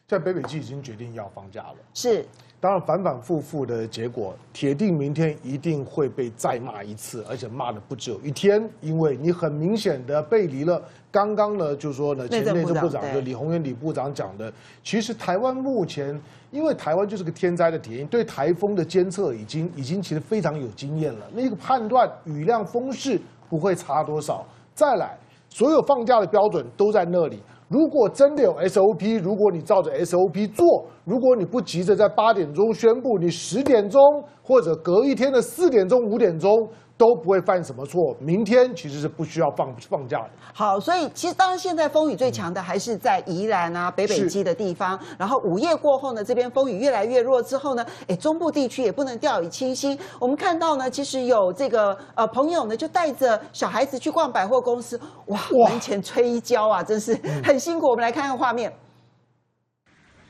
在北北基已经决定要放假了。是，当然反反复复的结果，铁定明天一定会被再骂一次，而且骂的不只有一天，因为你很明显的背离了刚刚呢，就说呢，前内政部长就李鸿源李部长讲的，其实台湾目前，因为台湾就是个天灾的铁印，对台风的监测已经其实非常有经验了，那个判断雨量风势不会差多少。再来，所有放假的标准都在那里。如果真的有 SOP， 如果你照着 SOP 做，如果你不急着在8点钟宣布，你10点钟或者隔一天的4点钟、5点钟都不会犯什么错。明天其实是不需要放假的。好，所以其实当然现在风雨最强的还是在宜兰啊、北北基的地方。然后午夜过后呢，这边风雨越来越弱之后呢，中部地区也不能掉以轻心。我们看到呢，其实有这个朋友呢就带着小孩子去逛百货公司，哇，门前吹一跤啊，真是很辛苦。我们来看看画面。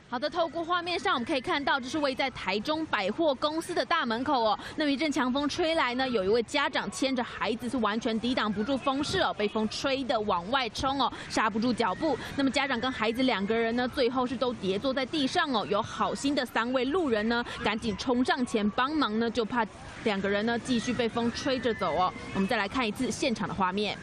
好的，透过画面上我们可以看到，这是位在台中百货公司的大门口哦。那么一阵强风吹来呢，有一位家长牵着孩子是完全抵挡不住风势哦，被风吹得往外冲哦，刹不住脚步。那么家长跟孩子2个人呢，最后是都跌坐在地上哦。有好心的3位路人呢，赶紧冲上前帮忙呢，就怕2个人呢继续被风吹着走哦。我们再来看一次现场的画面。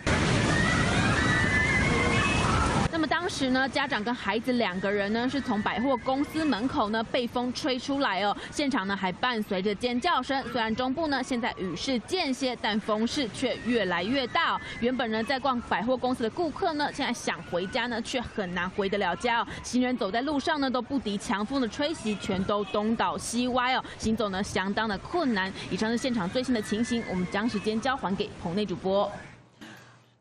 那么当时呢，家长跟孩子2个人呢，是从百货公司门口呢被风吹出来哦，现场呢还伴随着尖叫声。虽然中部呢现在雨势间歇，但风势却越来越大哦。原本呢在逛百货公司的顾客呢，现在想回家呢，却很难回得了家哦。行人走在路上呢，都不敌强风的吹袭，全都东倒西歪哦，行走呢相当的困难。以上是现场最新的情形，我们将时间交还给棚内主播。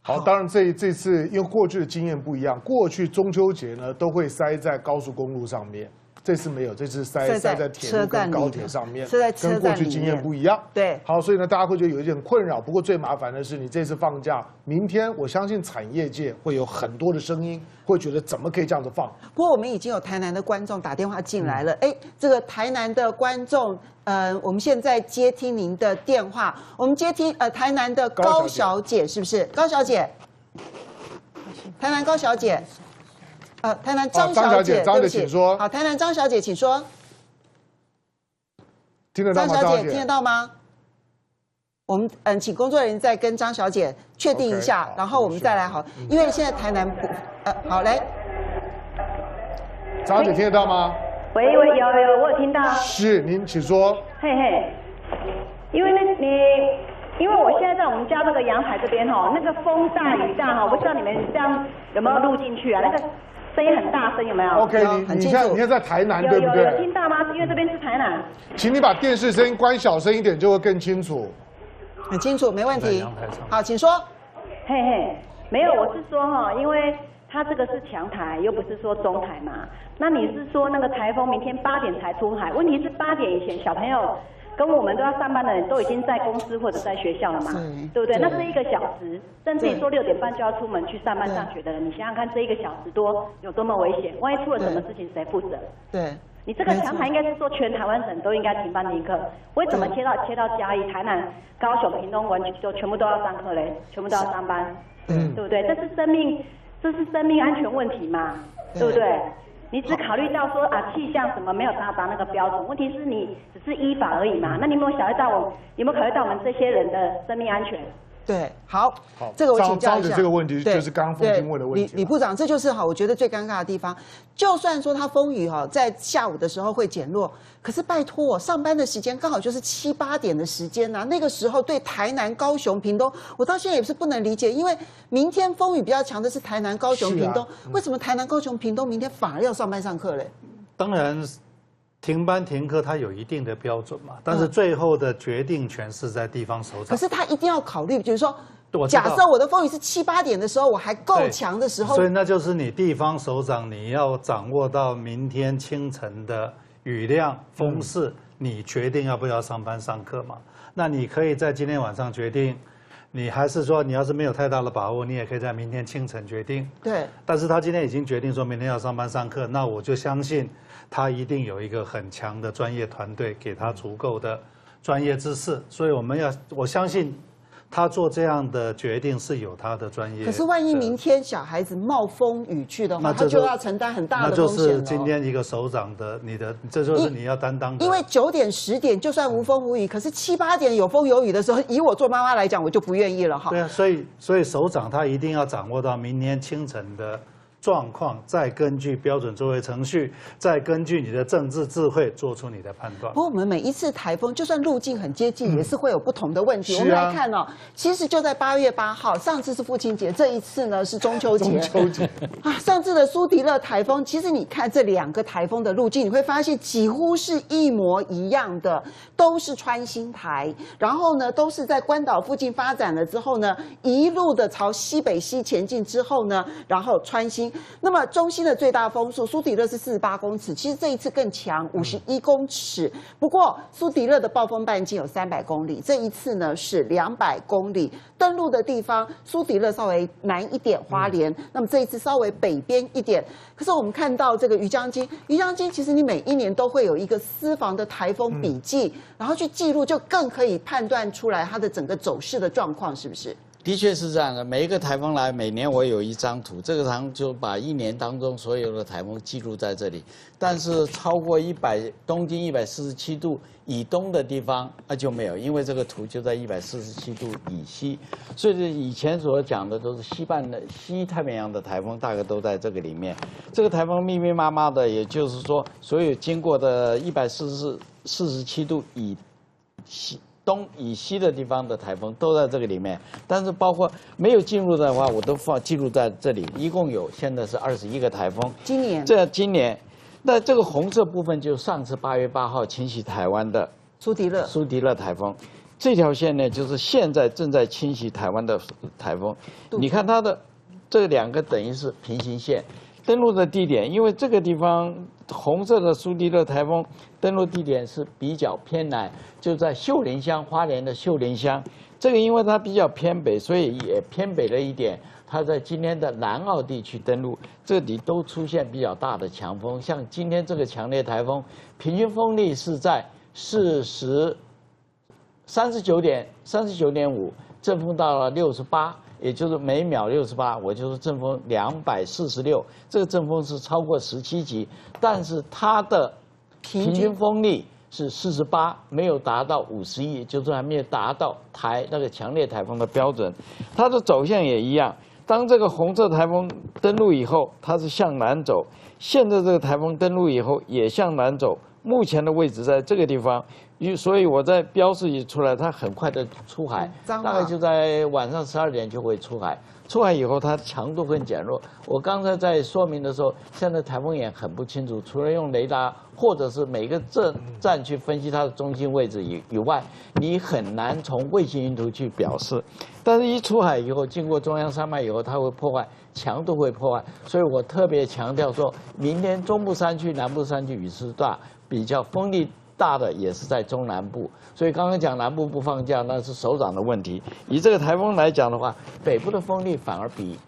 好，当然这次因为过去的经验不一样，过去中秋节呢都会塞在高速公路上面，这次没有，这次塞在铁路跟高铁上面，跟过去经验不一样。对，好，所以呢大家会觉得有一点困扰。不过最麻烦的是，你这次放假，明天我相信产业界会有很多的声音，会觉得怎么可以这样子放？不过我们已经有台南的观众打电话进来了，这个台南的观众。我们现在接听您的电话，我们接听台南的高小姐，是不是？高小姐，台南高小姐，台南张小姐，张姐，请说。好，台南张小姐，请说。听得到吗？张小姐，听得到吗？我们请工作人员再跟张小姐确定一下，然后我们再来好，因为现在台南好来，张姐听得到吗？喂，有，我有听到。是，您请说。嘿嘿，因为我现在在我们家那个阳台这边哈，那个风大雨大哈，我不知道你们这样有没有录进去啊？那个声音很大声，有没有 ？OK， 你现在在台南对不对？有听到吗？因为这边是台南。请你把电视声音关小声一点，就会更清楚。很清楚，没问题。好，请说。嘿嘿，没有，我是说哈，因为它这个是强台，又不是说中台嘛。那你是说那个台风明天8点才出海？问题是8点以前，小朋友跟我们都要上班的人都已经在公司或者在学校了嘛，对不对？那是1个小时，甚至于说6点半就要出门去上班上学的人，你想想看，这1个小时多有多么危险？万一出了什么事情，谁负责？对。你这个强台应该是说全台湾省都应该停班停课，为什么切到嘉义、台南、高雄、屏东完全就全部都要上课嘞？全部都要上班，对不对？这是生命安全问题嘛，对不对？你只考虑到说气象什么没有达那个标准，问题是你只是依法而已嘛？那你有没有考虑到我们这些人的生命安全？对，好，这个我请教一下。这个问题就是刚刚凤金问的问题。李部长，这就是我觉得最尴尬的地方。就算说它风雨在下午的时候会减弱，可是拜托我上班的时间刚好就是7、8点的时间呐，那个时候对台南、高雄、屏东，我到现在也是不能理解，因为明天风雨比较强的是台南、高雄、屏东，为什么台南、高雄、屏东明天反而要上班上课嘞？当然。停班停课，它有一定的标准嘛，但是最后的决定权是在地方首长。可是他一定要考虑，比如说，假设我的风雨是7、8点的时候，我还够强的时候，所以那就是你地方首长你要掌握到明天清晨的雨量、风势，你决定要不要上班上课嘛？那你可以在今天晚上决定，你还是说你要是没有太大的把握，你也可以在明天清晨决定。对。但是他今天已经决定说明天要上班上课，那我就相信。他一定有一个很强的专业团队，给他足够的专业知识，所以我相信他做这样的决定是有他的专业。可是万一明天小孩子冒风雨去的话，他就要承担很大的风险。那就是今天一个首长的这就是你要担当的。因为9点10点就算无风无雨，可是7、8点有风有雨的时候，以我做妈妈来讲，我就不愿意了哈。对啊，所以首长他一定要掌握到明天清晨的状况，再根据标准作业程序，再根据你的政治智慧做出你的判断。不过我们每一次台风，就算路径很接近，也是会有不同的问题。我们来看哦，其实就在8月8号，上次是父亲节，这一次呢是中秋节。中秋节啊，上次的苏迪勒台风，其实你看这2个台风的路径，你会发现几乎是一模一样的，都是穿心台，然后呢都是在关岛附近发展了之后呢，一路的朝西北西前进之后呢，然后穿心。那么中心的最大风速，苏迪勒是48公尺，其实这一次更强，51公尺。不过苏迪勒的暴风半径有300公里，这一次呢是200公里。登陆的地方，苏迪勒稍微南一点，花莲，那么这一次稍微北边一点。可是我们看到这个鱼江津，其实你每一年都会有一个私房的台风笔记，然后去记录，就更可以判断出来它的整个走势的状况，是不是？的确是这样的，每一个台风来，每年我有一张图，这个张就把一年当中所有的台风记录在这里。但是超过东经147度以东的地方就没有，因为这个图就在147度以西，所以以前所讲的都是西太平洋的台风，大概都在这个里面。这个台风密密麻麻的，也就是说，所有经过的147度以东以西的地方的台风都在这个里面，但是包括没有进入的话，我都记录在这里。一共有现在是21个台风。今年，那这个红色部分就是上次8月8号侵袭台湾的苏迪勒台风，这条线呢就是现在正在侵袭台湾的台风。你看它的这2个等于是平行线。登陆的地点，因为这个地方红色的苏迪勒台风登陆地点是比较偏南，就在秀林乡，花莲的秀林乡。这个因为它比较偏北，所以也偏北了一点。它在今天的南澳地区登陆，这里都出现比较大的强风。像今天这个强烈台风，平均风力是在39.5，阵风到了68。也就是每秒68，我就是阵风246，这个阵风是超过17级，但是它的平均风力是48，没有达到51，就是还没有达到那个强烈台风的标准。它的走向也一样，当这个红色台风登陆以后，它是向南走；现在这个台风登陆以后也向南走，目前的位置在这个地方。所以我在标示一出来，它很快的出海，大概就在晚上12点就会出海。出海以后，它强度会减弱。我刚才在说明的时候，现在台风眼很不清楚，除了用雷达或者是每个站去分析它的中心位置以外，你很难从卫星云图去表示。但是，一出海以后，经过中央山脉以后，它会破坏，强度会破坏。所以我特别强调说，明天中部山区、南部山区雨势大，比较风力大的也是在中南部，所以刚刚讲南部不放假，那是首长的问题。以这个台风来讲的话，北部的风力反而比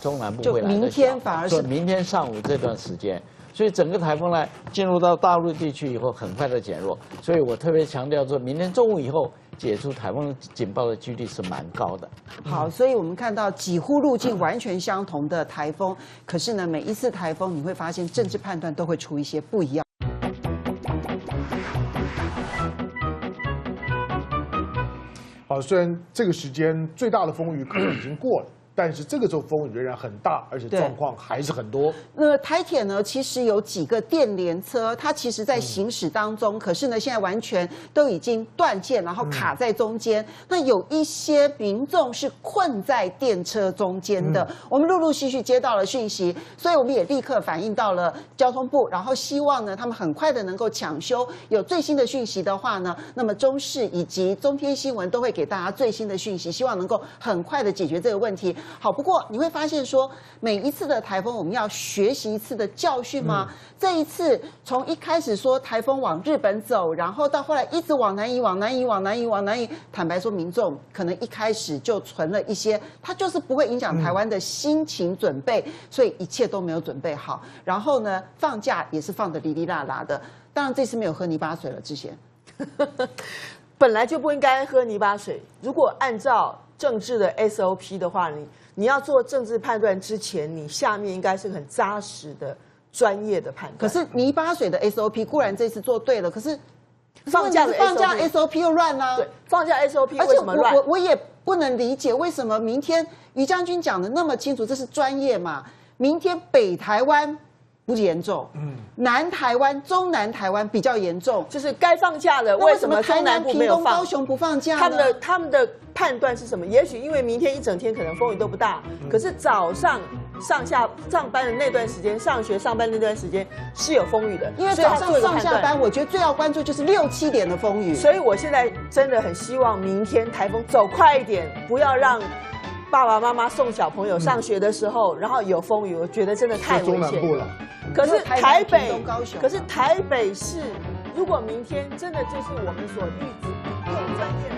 中南部会来得小。明天反而是明天上午这段时间，所以整个台风呢进入到大陆地区以后，很快的减弱。所以我特别强调说，明天中午以后解除台风警报的几率是蛮高的。好，所以我们看到几乎路径完全相同的台风，可是呢，每一次台风你会发现政治判断都会出一些不一样。好，虽然这个时间最大的风雨可能已经过了，但是这个时候风雨仍然很大，而且状况还是很多。那台铁呢，其实有几个电联车，它其实在行驶当中，可是呢，现在完全都已经断线，然后卡在中间。那有一些民众是困在电车中间的，我们陆陆续续接到了讯息，所以我们也立刻反映到了交通部，然后希望呢，他们很快的能够抢修。有最新的讯息的话呢，那么中视以及中天新闻都会给大家最新的讯息，希望能够很快的解决这个问题。好，不过你会发现说，每一次的台风我们要学习一次的教训吗？这一次从一开始说台风往日本走，然后到后来一直往南移，往南移，往南移，往南移。坦白说，民众可能一开始就存了一些，它就是不会影响台湾的心情准备，所以一切都没有准备好。然后呢，放假也是放得哩哩啦啦的。当然这次没有喝泥巴水了，之前。本来就不应该喝泥巴水。如果按照政治的 SOP 的话，你要做政治判断之前，你下面应该是很扎实的专业的判断。可是泥巴水的 SOP 固然这次做对了，可是放假的 SOP 又乱啦。对，放假 SOP 为什么乱？我也不能理解为什么明天于将军讲的那么清楚，这是专业嘛？明天北台湾不严重，南台湾、中南台湾比较严重，就是该放假的，为什么中南部没有放？高雄不放假呢？他们的判断是什么？也许因为明天一整天可能风雨都不大，可是早上上班的那段时间，上学上班那段时间是有风雨的，因为早上上下班，我觉得最要关注就是6、7点的风雨。所以我现在真的很希望明天台风走快一点，不要让爸爸妈妈送小朋友上学的时候，然后有风雨，我觉得真的太危险。中南部了。可是台北市，如果明天真的就是我们所预知有专业。